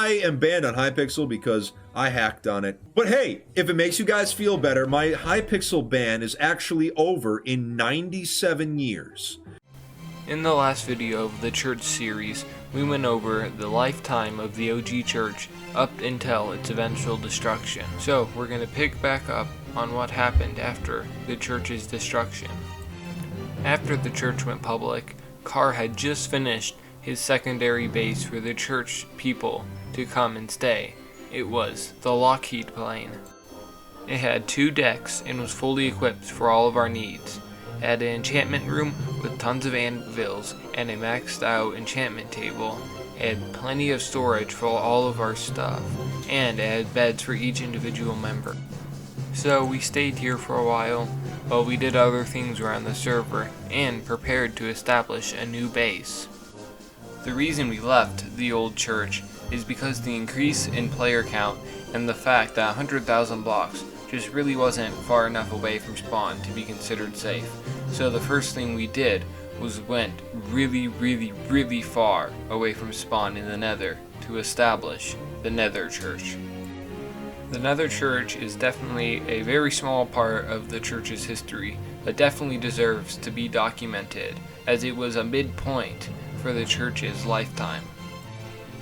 I am banned on Hypixel because I hacked on it. But hey, if it makes you guys feel better, my Hypixel ban is actually over in 97 years. In the last video of the church series, we went over the lifetime of the OG church up until its eventual destruction. So we're going to pick back up on what happened after the church's destruction. After the church went public, Carr had just finished his secondary base for the church people to come and stay. It was the Lockheed plane. It had 2 decks and was fully equipped for all of our needs. It had an enchantment room with tons of anvils and a maxed out enchantment table. It had plenty of storage for all of our stuff, and it had beds for each individual member. So we stayed here for a while we did other things around the server and prepared to establish a new base. The reason we left the old church is because the increase in player count and the fact that 100,000 blocks just really wasn't far enough away from spawn to be considered safe. So the first thing we did was went really far away from spawn in the Nether to establish the Nether Church. The Nether Church is definitely a very small part of the church's history, but definitely deserves to be documented, as it was a midpoint for the church's lifetime.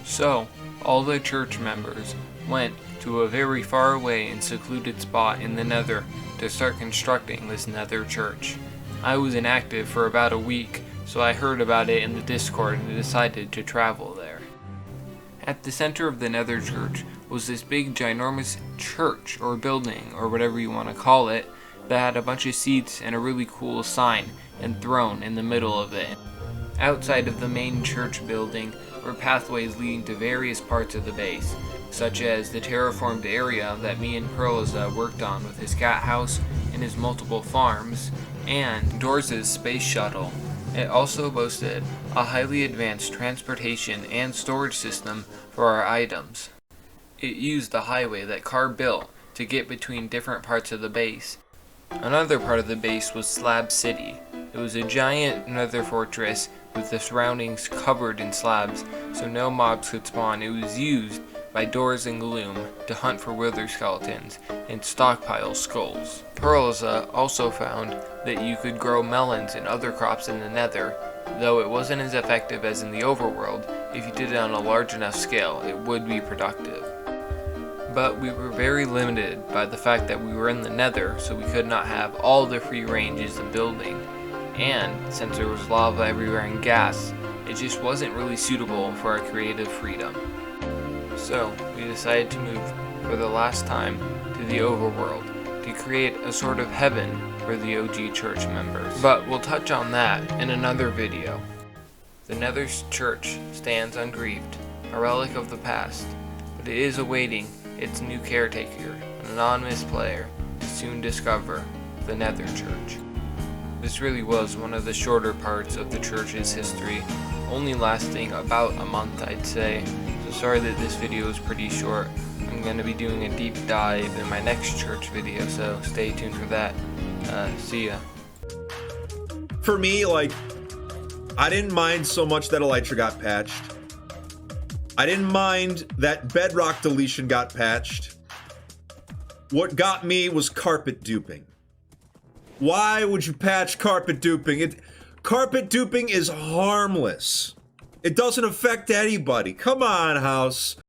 So, all the church members went to a very far away and secluded spot in the Nether to start constructing this Nether Church. I was inactive for about a week, so I heard about it in the Discord and decided to travel there. At the center of the Nether Church was this big ginormous church or building or whatever you want to call it that had a bunch of seats and a really cool sign and throne in the middle of it. Outside of the main church building were pathways leading to various parts of the base, such as the terraformed area that me and Perliza worked on with his cat house and his multiple farms, and Doors' space shuttle. It also boasted a highly advanced transportation and storage system for our items. It used the highway that Carr built to get between different parts of the base. Another part of the base was Slab City. It was a giant nether fortress with the surroundings covered in slabs, so no mobs could spawn. It was used by Doors and Gloom to hunt for wither skeletons and stockpile skulls. Perliza also found that you could grow melons and other crops in the Nether, though it wasn't as effective as in the overworld. If you did it on a large enough scale, it would be productive. But we were very limited by the fact that we were in the Nether, so we could not have all the free ranges of building. And since there was lava everywhere and gas, it just wasn't really suitable for our creative freedom. So we decided to move for the last time to the overworld to create a sort of heaven for the OG church members. But we'll touch on that in another video. The Nether Church stands ungrieved, a relic of the past, but it is awaiting its new caretaker, an anonymous player, to soon discover the Nether Church. This really was one of the shorter parts of the church's history, only lasting about a month, I'd say. So sorry that this video is pretty short. I'm going to be doing a deep dive in my next church video, so stay tuned for that. See ya. For me, I didn't mind so much that Elytra got patched. I didn't mind that Bedrock deletion got patched. What got me was carpet duping. Why would you patch carpet duping? Carpet duping is harmless. It doesn't affect anybody. Come on, house.